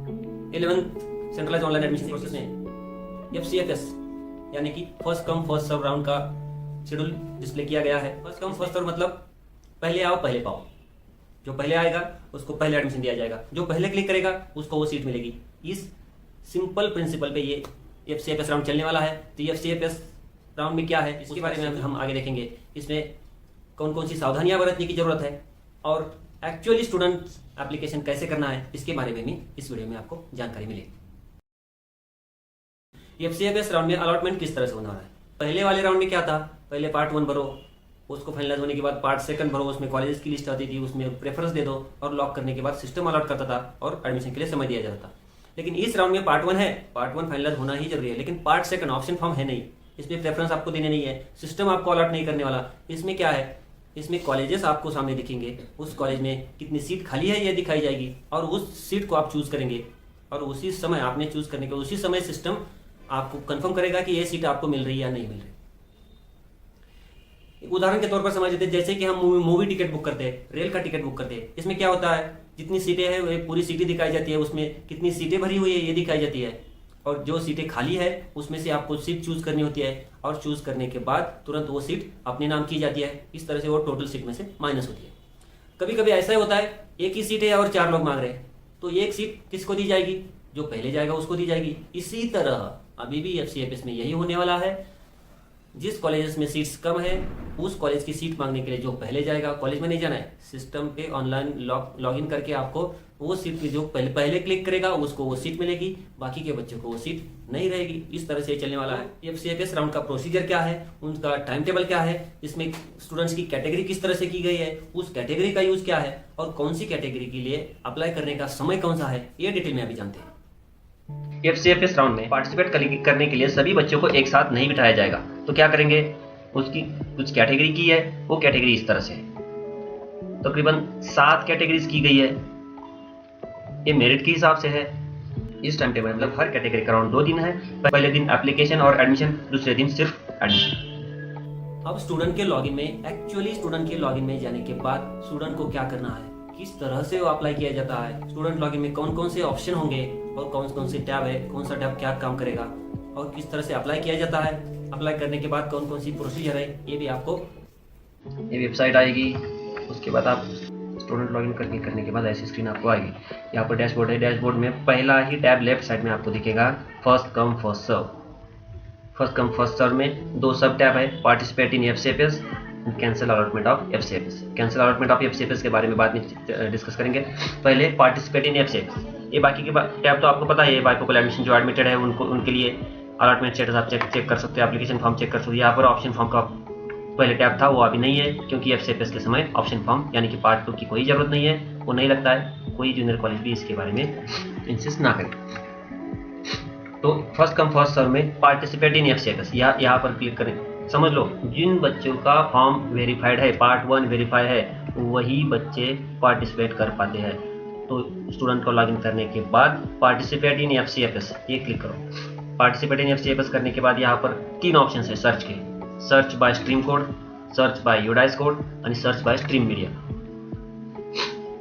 11th centralize online admission process में FCFS यानी कि first come first serve round का शेड्यूल डिस्प्ले किया गया है। फर्स्ट कम फर्स्ट सर्व मतलब पहले आओ पहले पाओ, जो पहले आएगा उसको पहले एडमिशन दिया जाएगा, जो पहले क्लिक करेगा उसको वो सीट मिलेगी। इस सिंपल प्रिंसिपल पे ये FCFS राउंड चलने वाला है। तो ये FCFS राउंड में क्या है इसके बारे में हम आगे देखेंगे। इसमें कौन कौन सी सावधानियां बरतने की जरूरत है और एक्चुअली स्टूडेंट एप्लीकेशन कैसे करना है इसके बारे में भी इस वीडियो में आपको जानकारी मिलेगी। FCFS राउंड में अलॉटमेंट किस तरह से होने वाला है। पहले वाले राउंड में क्या था, पहले पार्ट 1 भरो, उसको फाइनलाइज होने के बाद पार्ट 2 भरो, उसमें कॉलेजेस की लिस्ट आती थी, उसमें प्रेफरेंस दे दो और लॉक करने के बाद सिस्टम अलॉट करता था और एडमिशन के लिए समय दिया जाता था। लेकिन इस राउंड में पार्ट 1 है, पार्ट 1 फाइनलाइज होना ही जरूरी है, लेकिन पार्ट 2 ऑप्शन फॉर्म है नहीं, इसमें प्रेफरेंस आपको देने नहीं है, सिस्टम आपको अलॉट नहीं करने वाला। इसमें क्या है, इसमें कॉलेजेस आपको सामने दिखेंगे, उस कॉलेज में कितनी सीट खाली है ये दिखाई जाएगी और उस सीट को आप चूज करेंगे और उसी समय आपने चूज करने के उसी समय सिस्टम आपको कंफर्म करेगा कि ये सीट आपको मिल रही है या नहीं मिल रही। एक उदाहरण के तौर पर समझ लेते हैं, जैसे कि हम मूवी टिकट बुक करते हैं, रेल का टिकट बुक करते हैं। इसमें क्या होता है, जितनी सीटें हैं वो पूरी सीटें दिखाई जाती है, उसमें कितनी सीटें भरी हुई है ये दिखाई जाती है और जो सीटें खाली है उसमें से आपको सीट चूज करनी होती है और चूज करने के बाद तुरंत वो सीट अपने नाम की जाती है। इस तरह से वो टोटल सीट में से माइनस होती है। कभी कभी ऐसा होता है एक ही सीट है और 4 लोग मांग रहे हैं, तो एक सीट किसको दी जाएगी, जो पहले जाएगा उसको दी जाएगी। इसी तरह अभी भी FCFS में यही होने वाला है। जिस कॉलेजेस में सीट्स कम है उस कॉलेज की सीट मांगने के लिए जो पहले जाएगा, कॉलेज में नहीं जाना है, सिस्टम पे ऑनलाइन लॉग इन करके आपको वो सीट की जो पहले क्लिक करेगा उसको वो सीट मिलेगी, बाकी के बच्चों को वो सीट नहीं रहेगी। इस तरह से चलने वाला है। FCFS राउंड का प्रोसीजर क्या है, उनका टाइम टेबल क्या है, इसमें स्टूडेंट्स की कैटेगरी किस तरह से की गई है, उस कैटेगरी का यूज क्या है और कौन सी कैटेगरी के लिए अप्लाई करने का समय कौन सा है, ये डिटेल में अभी जानते हैं। FCFS राउंड में पार्टिसिपेट करने के लिए सभी बच्चों को एक साथ नहीं बिठाया जाएगा। तो क्या करेंगे, उसकी कुछ कैटेगरी की है, वो कैटेगरी इस तरह से है। तकरीबन 7 कैटेगरीज की गई है, ये मेरिट के हिसाब से है। इस टाइम टेबल मतलब हर कैटेगरी का राउंड 2 दिन है। पहले दिन एप्लीकेशन और एडमिशन, दूसरे दिन सिर्फ एडमिशन। अब स्टूडेंट के लॉगिन में स्टूडेंट के लॉगिन में जाने के बाद स्टूडेंट को क्या करना है, किस तरह से वो अप्लाई किया जाता है, स्टूडेंट लॉगिन में कौन कौन से ऑप्शन होंगे और कौन कौन से टैब है, कौन सा टैब क्या काम करेगा और किस तरह से अप्लाई किया जाता है, अप्लाई करने के बाद कौन कौन सी प्रोसीजर है, ये भी आपको ये वेबसाइट आएगी। उसके बाद आप स्टूडेंट लॉगिन करने के बाद ऐसी स्क्रीन आपको आएगी। यहाँ पर डैशबोर्ड है, डैशबोर्ड में पहला ही टैब लेफ्ट साइड में आपको दिखेगा first come first serve. First come first serve में 2 सब टैब है, participate in FCFS, cancel allotment of FCFS। Cancel allotment of FCFS के बारे में बाद में डिस्कस करेंगे। पहले पार्टिसिपेट इन FCFS, ये बाकी के टैब तो आपको पता है, बाइपोकल एडमिशन जो एडमिटेड है उनके लिए अलॉटमेंट स्टेटस आप चेक कर सकते हो, एप्लीकेशन फॉर्म चेक कर सकते हो। यहाँ पर ऑप्शन फॉर्म का पहले टैब था, वो अभी नहीं है क्योंकि FCFS के समय ऑप्शन फॉर्म यानी कि पार्ट 2 की कोई जरूरत नहीं है, वो नहीं लगता है। कोई जूनियर कॉलेज भी इसके बारे में इंसिस्ट ना करे। तो फर्स्ट कम फर्स्ट सर्व में पार्टिसिपेट इन FCFS यहाँ पर क्लिक करें। समझ लो जिन बच्चों का फॉर्म वेरीफाइड है, पार्ट 1 वेरीफाई है, वही बच्चे पार्टिसिपेट कर पाते हैं। तो स्टूडेंट को लॉगिन करने के बाद पार्टिसिपेट इन FCFS ये क्लिक करो। पार्टिसिपेट इन FCFS करने के बाद यहाँ पर 3 ऑप्शन है सर्च के, search by stream code, search by UDISE code और सर्च बाय स्ट्रीम मीडिया।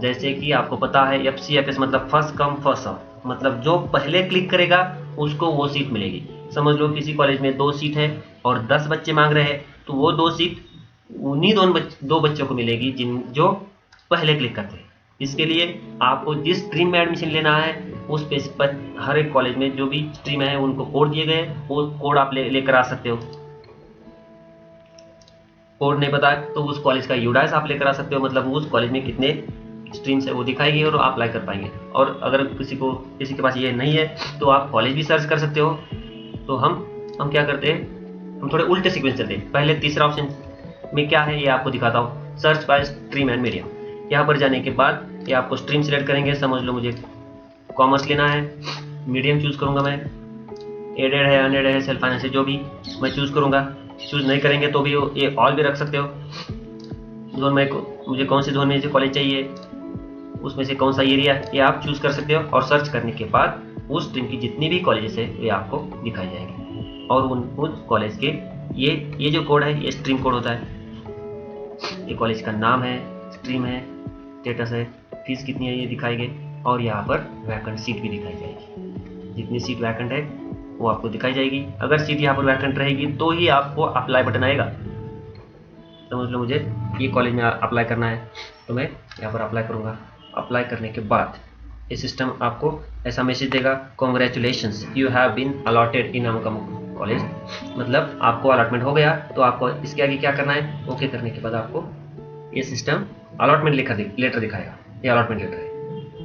जैसे कि आपको पता है FCFS मतलब फर्स्ट कम फर्स्ट सर्व, मतलब जो पहले क्लिक करेगा उसको वो सीट मिलेगी। समझ लो किसी कॉलेज में 2 सीट है और 10 बच्चे मांग रहे हैं, तो वो 2 सीट उन्हीं 2 बच्चों को मिलेगी जो पहले क्लिक करते हैं। इसके लिए आपको जिस स्ट्रीम में एडमिशन लेना है उस पेज पर हर एक कॉलेज में जो भी स्ट्रीम है उनको कोड दिए गए, वो कोड आप लेकर आ सकते हो। कोड नहीं पता तो उस कॉलेज का यूडाइस आप लेकर आ सकते हो, मतलब उस कॉलेज में कितने स्ट्रीम्स है वो दिखाएगी और आप अप्लाई कर पाएंगे। और अगर किसी के पास ये नहीं है तो आप कॉलेज भी सर्च कर सकते हो। तो हम क्या करते हैं, हम थोड़े उल्टे सीक्वेंस चलते हैं। पहले तीसरा ऑप्शन में क्या है ये आपको दिखाता हूँ, search by stream and media. यहाँ पर जाने के बाद ये आपको स्ट्रीम सिलेक्ट करेंगे। समझ लो मुझे कॉमर्स लेना है, मीडियम चूज करूँगा मैं, एडेड है अनएडेड है सेल्फ फाइनेंस है, जो भी मैं चूज़ करूँगा। चूज़ नहीं करेंगे तो भी ये ऑल भी रख सकते हो। जोन में मुझे कौन से जोन में से कॉलेज चाहिए, उसमें से कौन सा एरिया, ये आप चूज़ कर सकते हो। और सर्च करने के बाद उस स्ट्रीम की जितनी भी कॉलेजेस है ये आपको दिखाई जाएगी और उस कॉलेज के ये जो कोड है ये स्ट्रीम कोड होता है। ये कॉलेज का नाम है, स्ट्रीम है, स्टेटस है, फीस कितनी है ये दिखाएंगे, और यहाँ पर वैकेंट सीट भी दिखाई जाएगी। जितनी सीट वैकेंट है वो आपको दिखाई जाएगी। अगर सीट यहाँ पर वैकेंट रहेगी तो ही आपको अप्लाई बटन आएगा। समझ लो मुझे ये कॉलेज में अप्लाई करना है तो मैं यहाँ पर अप्लाई करूँगा। अप्लाई करने के बाद ये सिस्टम आपको ऐसा मैसेज देगा, congratulations you have been allotted in अमुक कॉलेज। मतलब आपको अलॉटमेंट हो गया। तो आपको इसके आगे क्या करना है, ओके करने के बाद आपको ये सिस्टम अलॉटमेंट लेटर दिखाएगा। ये अलॉटमेंट लेटर है।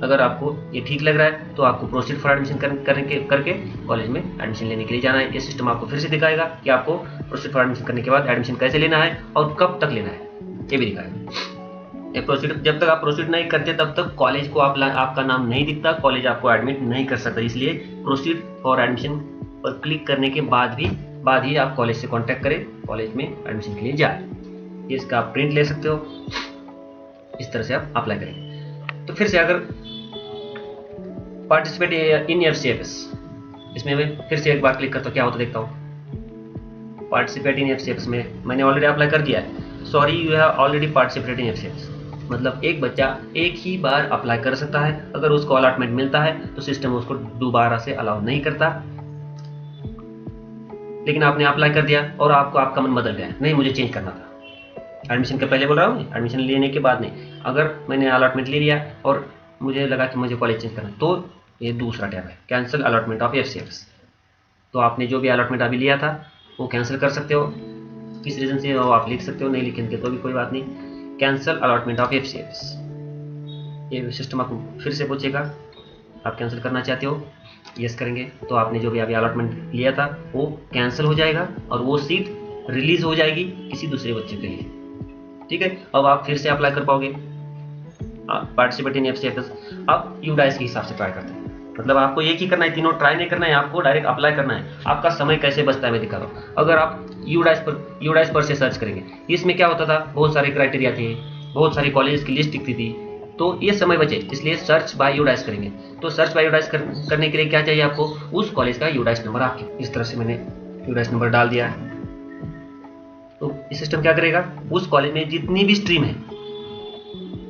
अगर आपको ये ठीक लग रहा है तो आपको प्रोसीड फॉर एडमिशन करके कॉलेज में एडमिशन लेने के लिए जाना है। ये सिस्टम आपको फिर से दिखाएगा कि आपको प्रोसीड फॉर एडमिशन करने के बाद एडमिशन कैसे लेना है और कब तक लेना है, ये भी दिखाएगा। ये प्रोसीड, जब तक आप प्रोसीड नहीं करते तब तक कॉलेज को आपका नाम नहीं दिखता, कॉलेज आपको एडमिट नहीं कर सकता। इसलिए प्रोसीड फॉर एडमिशन पर क्लिक करने के बाद ही आप कॉलेज से कॉन्टैक्ट करें, कॉलेज में एडमिशन के लिए जाए। ये इसका आप प्रिंट ले सकते हो। इस तरह से आप अप्लाई करेंगे। तो फिर से अगर पार्टिसिपेट इन FCFS, इसमें मैं फिर से एक बार क्लिक करता हूँ, क्या होता देखता हूँ। पार्टिसिपेट इन FCFS में मैंने ऑलरेडी अप्लाई कर दिया है। Sorry you have already participated in FCFS। मतलब एक बच्चा एक ही बार अप्लाई कर सकता है। अगर उसको अलॉटमेंट मिलता है तो सिस्टम उसको दोबारा से अलाउ नहीं करता। लेकिन आपने अप्लाई कर दिया और आपका मन बदल गया, नहीं मुझे चेंज करना था। एडमिशन के पहले बोल रहा हूँ, एडमिशन लेने के बाद नहीं। अगर मैंने अलॉटमेंट ले लिया और मुझे लगा कि मुझे कॉलेज चेंज करना, तो ये दूसरा टैब है, कैंसिल अलॉटमेंट ऑफ FCFS। तो आपने जो भी अलॉटमेंट अभी लिया था वो कैंसिल कर सकते हो। किस रीज़न से वो आप लिख सकते हो, नहीं लिखेंगे तो भी कोई बात नहीं। कैंसिल अलॉटमेंट ऑफ FCFS, ये सिस्टम आपको फिर से पूछेगा आप कैंसिल करना चाहते हो, यस करेंगे तो आपने जो भी अभी अलॉटमेंट लिया था वो कैंसिल हो जाएगा और वो सीट रिलीज हो जाएगी किसी दूसरे बच्चे के लिए। ठीक है, अब आप फिर से अप्लाई कर पाओगे पार्टिसिपेट इन FCFS। अब यूडाइस के हिसाब से ट्राई करते हैं। मतलब आपको एक ही करना है, तीनों ट्राई नहीं करना है, आपको डायरेक्ट अप्लाई करना है। आपका समय कैसे बचता है मैं दिखा रहा हूँ। अगर आप यूडाइस पर से सर्च करेंगे, इसमें क्या होता था, बहुत सारे क्राइटेरिया थे, बहुत सारी कॉलेज की लिस्ट दिखती थी, तो ये समय बचे, इसलिए सर्च बाय यूडाइस करेंगे। तो सर्च बाय यूडाइस करने के लिए क्या चाहिए आपको, उस कॉलेज का यूडाइस नंबर आपके। इस तरह से मैंने यूडाइस नंबर डाल दिया है। तो इस सिस्टम क्या करेगा, उस कॉलेज में जितनी भी स्ट्रीम है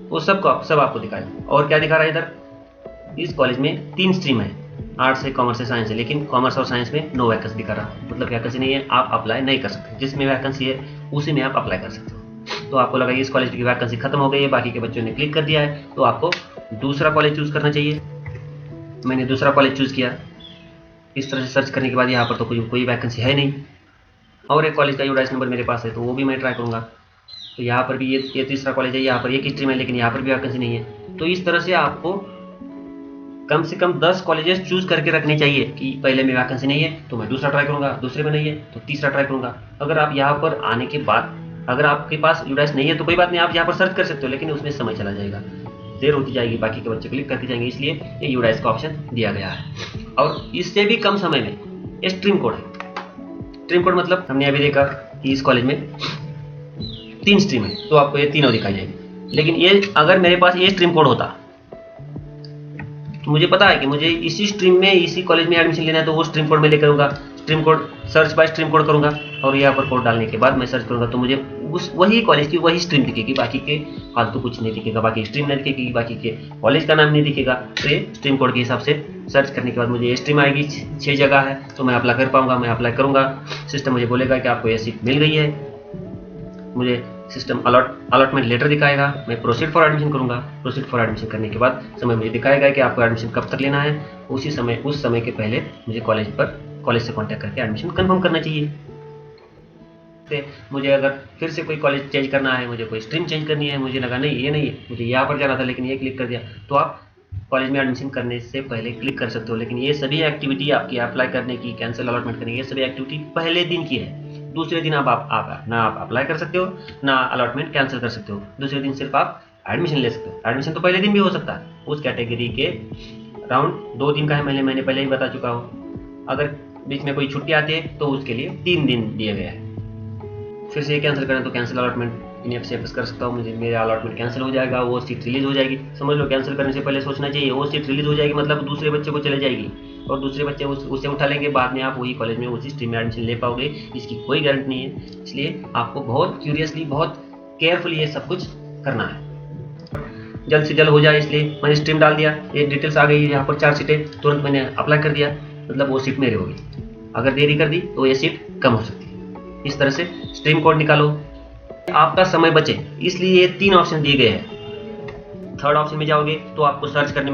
वो सब आपको दिखाएगा। और क्या दिखा रहा है इधर, इस कॉलेज में 3 स्ट्रीम है, आर्ट्स है, कॉमर्स है, साइंस है, लेकिन कॉमर्स और साइंस में नो वैकेंसी दिखा रहा, मतलब वैकेंसी नहीं है, आप अप्लाई नहीं कर सकते। जिसमें वैकेंसी है उसी में आप अप्लाई कर सकते हो। तो आपको लगा इस कॉलेज की वैकेंसी खत्म हो गई है, बाकी के बच्चों ने क्लिक कर दिया है, तो आपको दूसरा कॉलेज चूज करना चाहिए। मैंने दूसरा कॉलेज चूज किया। इस तरह से सर्च करने के बाद यहाँ पर तो कोई वैकेंसी है नहीं, और एक कॉलेज का यूडाइस नंबर मेरे पास है, तो वो भी मैं ट्राई करूँगा। तो यहाँ पर भी ये तीसरा कॉलेज है, यहाँ पर एक स्ट्रीम है, लेकिन यहाँ पर भी वैकेंसी नहीं है। तो इस तरह से आपको कम से कम 10 कॉलेजेस चूज करके रखने चाहिए कि पहले में वैकेंसी नहीं है तो मैं दूसरा ट्राई करूँगा, दूसरे में नहीं है तो तीसरा ट्राई करूँगा। अगर आप यहाँ पर आने के बाद अगर आपके पास यूडाइस नहीं है तो कोई बात नहीं, आप यहाँ पर सर्च कर सकते हो, लेकिन उसमें समय चला जाएगा, देर होती जाएगी, बाकी के बच्चे क्लिक करते जाएंगे, इसलिए ये यूडाइस का ऑप्शन दिया गया है। और इससे भी कम समय में स्ट्रीम कोड है। स्ट्रीम कोड मतलब हमने अभी देखा कि इस कॉलेज में 3 स्ट्रीम है, तो आपको ये तीनों दिखाई जाएगी। लेकिन ये अगर मेरे पास ये स्ट्रीम कोड होता तो मुझे पता है कि मुझे इसी स्ट्रीम में इसी कॉलेज में एडमिशन लेना है, तो वो स्ट्रीम कोड मैं लेकर आऊँगा। Stream code search by stream code करूँगा और यहाँ पर कोड डालने के बाद मैं सर्च करूँगा तो मुझे वही कॉलेज की वही स्ट्रीम दिखेगी, बाकी के फालतू कुछ नहीं दिखेगा, बाकी स्ट्रीम नहीं दिखेगी, बाकी के कॉलेज का नाम नहीं दिखेगा। तो ये स्ट्रीम कोड के हिसाब से सर्च करने के बाद मुझे ये स्ट्रीम आएगी, 6 जगह है, तो मैं अप्लाई कर पाऊँगा। मैं अप्लाई करूँगा, सिस्टम मुझे बोलेगा कि आपको ये सीट मिल गई है, मुझे सिस्टम अलॉटमेंट लेटर दिखाएगा, मैं प्रोसीड फॉर एडमिशन करूंगा। प्रोसीड फॉर एडमिशन करने के बाद समय मुझे दिखाएगा कि आपको एडमिशन कब तक लेना है। उस समय के पहले मुझे कॉलेज से कांटेक्ट करके एडमिशन कंफर्म करना चाहिए। तो मुझे अगर फिर से कोई कॉलेज चेंज करना है, मुझे कोई स्ट्रीम चेंज करनी है, मुझे लगा नहीं ये नहीं है, मुझे यहाँ पर जाना था लेकिन ये क्लिक कर दिया, तो आप कॉलेज में एडमिशन करने से पहले क्लिक कर सकते हो। लेकिन ये सभी एक्टिविटी आपकी अप्लाई करने की, कैंसिल अलॉटमेंट करने की, ये सभी एक्टिविटी पहले दिन की है। दूसरे दिन आप ना आप अप्लाई कर सकते हो, ना अलॉटमेंट कैंसिल कर सकते हो। दूसरे दिन सिर्फ आप एडमिशन ले सकते हो। एडमिशन तो पहले दिन भी हो सकता है, उस कैटेगरी के राउंड 2 दिन का है, मैंने पहले ही बता चुका हूँ। अगर बीच में कोई छुट्टी आती है तो उसके लिए 3 दिन दिए गए हैं। फिर से ये कैंसिल करें तो कैंसिल अलॉटमेंट इन FCFS कर सकता हूँ, मेरा अलॉटमेंट कैंसिल हो जाएगा, वो सीट रिलीज हो जाएगी। समझ लो, कैंसिल करने से पहले सोचना चाहिए, वो सीट रिलीज हो जाएगी मतलब दूसरे बच्चे को चले जाएगी और दूसरे बच्चे उसे उठा लेंगे, बाद में आप वही कॉलेज में उसी स्ट्रीम में एडमिशन ले पाओगे, इसकी कोई गारंटी नहीं है। इसलिए आपको बहुत क्यूरियसली, बहुत केयरफुली ये सब कुछ करना है। जल्द से जल्द हो जाए, इसलिए मैंने स्ट्रीम डाल दिया। ये डिटेल्स आ गई, यहाँ पर 4 सीटें तुरंत मैंने अप्लाई कर दिया, मतलब वो सीट मेरी होगी। अगर देरी कर दी तो ये सीट कम हो सकती है। इस तरह से स्ट्रीम कोड निकालो, आपका समय बचे, इसलिए ये 3 ऑप्शन दिए गए हैं। थर्ड ऑप्शन में जाओगे तो आपको सर्च करने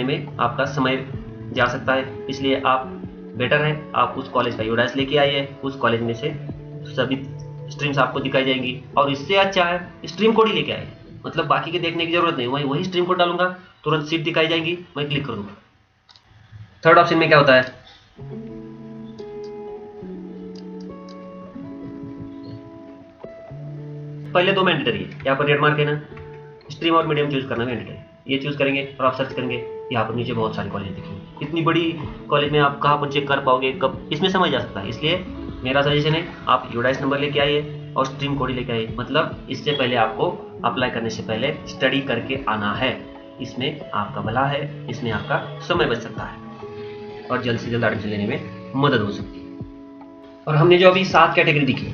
में आपका समय जा सकता है, इसलिए आप बेटर है आप उस कॉलेज का यूडाइस लेके आइए, उस कॉलेज में से सभी स्ट्रीम्स आपको दिखाई जाएंगी। और इससे अच्छा है स्ट्रीम कोड ही लेके आए, मतलब बाकी के देखने की जरूरत नहीं, वही स्ट्रीम कोड डालूंगा, तुरंत सीट दिखाई जाएंगी, मैं क्लिक कर दूंगा। थर्ड ऑप्शन में क्या होता है, पहले 2 मैंडेटरी है, यहाँ पर रेड मार्क है ना, स्ट्रीम और मीडियम चूज करना मैंडेटरी, ये चूज करेंगे और आप सर्च करेंगे। यहाँ पर नीचे बहुत सारे कॉलेज दिखेंगे, इतनी बड़ी कॉलेज में आप कहाँ पर चेक कर पाओगे, कब इसमें समझ जा सकता है। इसलिए मेरा सजेशन है आप यूडाइस नंबर लेके आइए और स्ट्रीम कोड लेके आइए, मतलब इससे पहले आपको अप्लाई करने से पहले स्टडी करके आना है। इसमें आपका भला है, इसमें आपका समय बच सकता है और जल्द से जल्द एडमिशन लेने में मदद हो सकती है। और हमने जो अभी 7 कैटेगरी दिखी,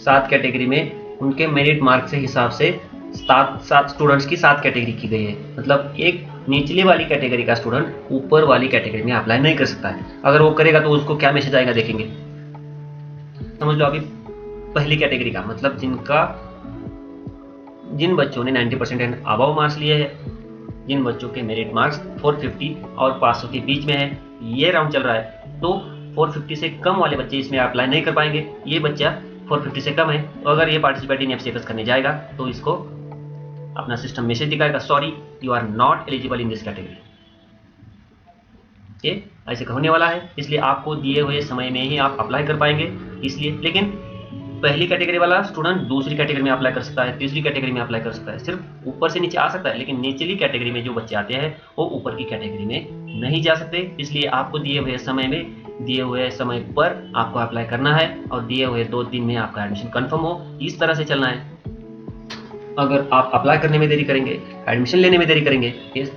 7 कैटेगरी में उनके मेरिट मार्क से हिसाब से 7 स्टूडेंट्स की 7 कैटेगरी की गई है, मतलब एक निचले वाली कैटेगरी का स्टूडेंट ऊपर वाली कैटेगरी में अप्लाई नहीं कर सकता है। अगर वो करेगा तो उसको क्या मैसेज आएगा देखेंगे। समझ लो अभी पहली कैटेगरी का मतलब जिन बच्चों ने 90% एंड अबव मार्क्स लिए हैं, जिन बच्चों के मेरिट मार्क्स 450 और 500 के बीच में है, ये राउंड चल रहा है, तो 450 से कम वाले बच्चे इसमें अप्लाई नहीं कर पाएंगे। ये बच्चा 450 से कम है, तो अगर ये पार्टिसिपेट इन एफसीएफएस करने जाएगा तो इसको अपना सिस्टम मैसेज दिखाएगा, sorry you are not eligible in this category. ये ऐसे होने वाला है, इसलिए आपको दिए हुए समय में ही आप अप्लाई कर पाएंगे। इसलिए लेकिन पहली कैटेगरी वाला स्टूडेंट दूसरी कैटेगरी में अप्लाई कर सकता है, तीसरी कैटेगरी में अप्लाई कर सकता है, सिर्फ ऊपर से नीचे आ सकता है, लेकिन निचली कैटेगरी में जो बच्चे आते हैं वो ऊपर की कैटेगरी में नहीं जा सकते। इसलिए आपको दिए हुए समय पर आपको अप्लाई करना है और दिए हुए 2 दिन में आपका एडमिशन कंफर्म हो, इस तरह से चलना है। अगर आप अप्लाई करने में देरी करेंगे, एडमिशन लेने में देरी करेंगे,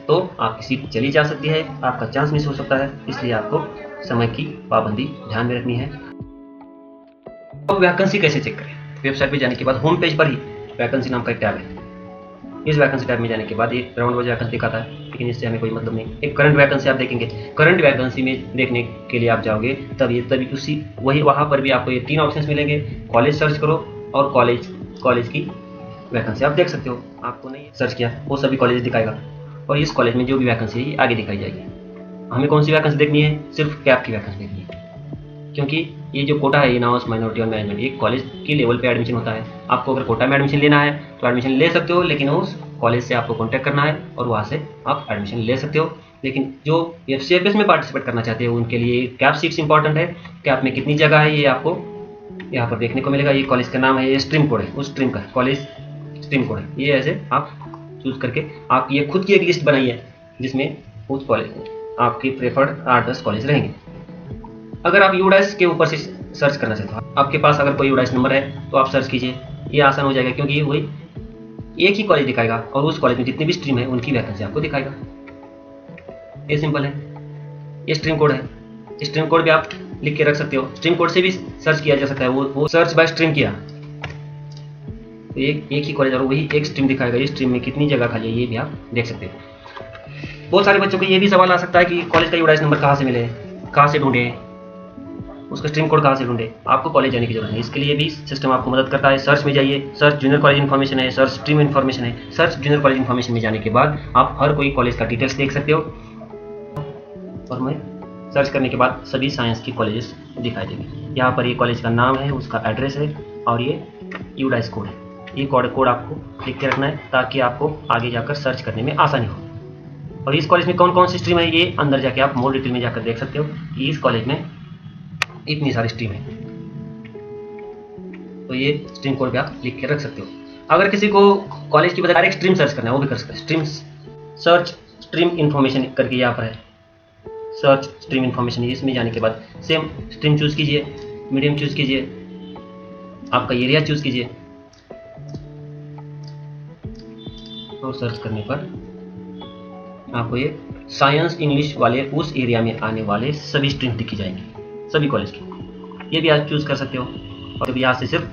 तो आपकी सीट चली जा सकती है, आपका चांस मिस हो सकता है। इसलिए आपको समय की पाबंदी ध्यान में रखनी है। अब वैकेंसी कैसे चेक करें, वेबसाइट पे जाने के बाद होम पेज पर ही वैकेंसी नाम का एक टैब है। इस वैकेंसी टैब में जाने के बाद एक राउंड वाइज वैकेंसी दिखाता है, लेकिन इससे हमें कोई मतलब नहीं। एक करंट वैकेंसी आप देखेंगे, करंट वैकेंसी में देखने के लिए आप जाओगे तभी उसी वही वहाँ पर भी आपको ये 3 ऑप्शंस मिलेंगे। कॉलेज सर्च करो और कॉलेज की वैकेंसी आप देख सकते हो। आपको नहीं सर्च किया वो सभी कॉलेज दिखाएगा और इस कॉलेज में जो भी वैकेंसी है आगे दिखाई जाएगी। हमें कौन सी वैकेंसी देखनी है, सिर्फ कैप की वैकेंसी देखनी है, क्योंकि ये जो कोटा है इन हाउस माइनॉरिटी और मैनेजमेंट, एक कॉलेज की लेवल पे एडमिशन होता है। आपको अगर कोटा में एडमिशन लेना है तो एडमिशन ले सकते हो, लेकिन उस कॉलेज से आपको कॉन्टैक्ट करना है और वहाँ से आप एडमिशन ले सकते हो। लेकिन जो एफसीएफएस में पार्टिसिपेट करना चाहते हो उनके लिए कैप सीट्स इंपॉर्टेंट है। कैप में कितनी जगह है ये आपको यहाँ पर देखने को मिलेगा। ये कॉलेज का नाम है, ये स्ट्रीम कोड है, उस स्ट्रीम का कॉलेज स्ट्रीम कोड है। ये ऐसे आप चूज करके आप ये खुद की एक लिस्ट बनाई है जिसमें उस कॉलेज आपकी प्रेफर्ड 8-10 कॉलेज रहेंगे। अगर आप यूडाइस के ऊपर से सर्च करना चाहते हो, आपके पास अगर कोई यूडाइस नंबर है तो आप सर्च कीजिए, ये आसान हो जाएगा, क्योंकि वही एक ही कॉलेज दिखाएगा और उस कॉलेज में जितनी भी स्ट्रीम है उनकी वैकेंसी आपको दिखाएगा। ये सिंपल है, ये स्ट्रीम कोड है। स्ट्रीम कोड भी आप लिख के रख सकते हो, स्ट्रीम कोड से भी सर्च किया जा सकता है। वो सर्च बाय स्ट्रीम किया तो एक ही कॉलेज और वही एक स्ट्रीम दिखाएगा, ये स्ट्रीम में कितनी जगह खाली है ये भी आप देख सकते हो। बहुत सारे बच्चों को ये भी सवाल आ सकता है कि कॉलेज का यूडाइस नंबर कहाँ से मिले, कहाँ से ढूंढे, उसका स्ट्रीम कोड कहाँ से ढूंढे। आपको कॉलेज जाने की जरूरत है, इसके लिए भी सिस्टम आपको मदद करता है। सर्च में जाइए, सर्च जूनियर कॉलेज इन्फॉर्मेशन है, सर्च स्ट्रीम इन्फॉर्मेशन है। सर्च जूनियर कॉलेज इन्फॉर्मेशन में जाने के बाद आप हर कोई कॉलेज का डिटेल्स देख सकते हो और मैं सर्च करने के बाद सभी साइंस की कॉलेजेस दिखाई देंगे। यहाँ पर ये कॉलेज का नाम है, उसका एड्रेस है और ये यूडाइस कोड है। ये कोड आपको लिख के रखना है ताकि आपको आगे जाकर सर्च करने में आसानी हो। और इस कॉलेज में कौन कौन सी स्ट्रीम है ये अंदर जाके आप मोर डिटेल में जाकर देख सकते हो कि इस कॉलेज में इतनी सारी स्ट्रीम है, तो ये स्ट्रीम कोड पे आप लिख के रख सकते हो। अगर किसी को कॉलेज की बजाय डायरेक्ट स्ट्रीम सर्च करना है वो भी कर सकते हैं। स्ट्रीम सर्च स्ट्रीम इन्फॉर्मेशन करके यहाँ पर है, सर्च स्ट्रीम इन्फॉर्मेशन। इसमें जाने के बाद सेम स्ट्रीम चूज कीजिए, मीडियम चूज कीजिए, आपका एरिया चूज कीजिए और सर्च करने पर आपको ये साइंस इंग्लिश वाले उस एरिया में आने वाले सभी स्ट्रीम दिखी जाएंगी, सभी कॉलेज की। ये भी आप चूज कर सकते हो और यहाँ से सिर्फ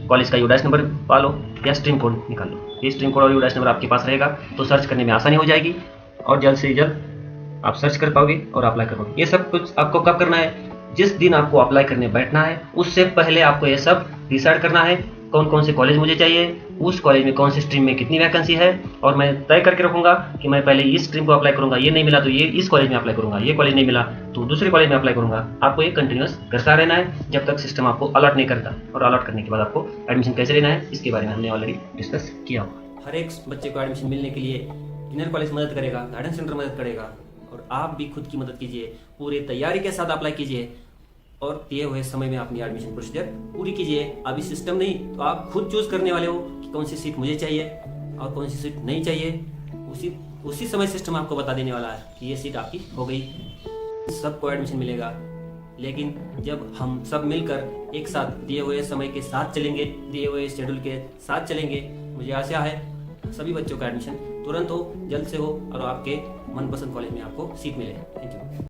कॉलेज का यूडाइस नंबर पालो या स्ट्रीम कोड निकाल लो। ये स्ट्रीम कोड और यूडाइस नंबर आपके पास रहेगा तो सर्च करने में आसानी हो जाएगी और जल्द से जल्द आप सर्च कर पाओगे और अप्लाई कर पाओगे। ये सब कुछ आपको कब करना है? जिस दिन आपको अप्लाई करने बैठना है उससे पहले आपको ये सब डिसाइड करना है कौन कौन से कॉलेज मुझे चाहिए, उस कॉलेज में कौन सी स्ट्रीम में कितनी वैकेंसी है, और मैं तय करके रखूंगा कि मैं पहले इस स्ट्रीम को अप्लाई करूंगा, ये नहीं मिला तो ये इस कॉलेज में अप्लाई करूंगा, ये कॉलेज नहीं मिला तो दूसरे कॉलेज में अप्लाई करूंगा। आपको ये कंटिन्यूअस करता रहना है जब तक सिस्टम आपको अलर्ट नहीं करता, और अलर्ट करने के बाद आपको एडमिशन कैसे लेना है इसके बारे में हमने ऑलरेडी डिस्कस किया हुआ। हर एक बच्चे को एडमिशन मिलने के लिए इंजीनियर कॉलेज मदद करेगा, गाइडेंस सेंटर मदद करेगा, और आप भी खुद की मदद कीजिए, पूरी तैयारी के साथ अप्लाई कीजिए और दिए हुए समय में अपनी एडमिशन प्रोसीजर पूरी कीजिए। अभी सिस्टम नहीं तो आप खुद चूज करने वाले हो कि कौन सी सीट मुझे चाहिए और कौन सी सीट नहीं चाहिए। उसी समय सिस्टम आपको बता देने वाला है कि ये सीट आपकी हो गई। सबको एडमिशन मिलेगा, लेकिन जब हम सब मिलकर एक साथ दिए हुए समय के साथ चलेंगे, दिए हुए शेड्यूल के साथ चलेंगे, मुझे आशा है सभी बच्चों का एडमिशन तुरंत हो, जल्द से हो और आपके मनपसंद कॉलेज में आपको सीट मिले। Thank you.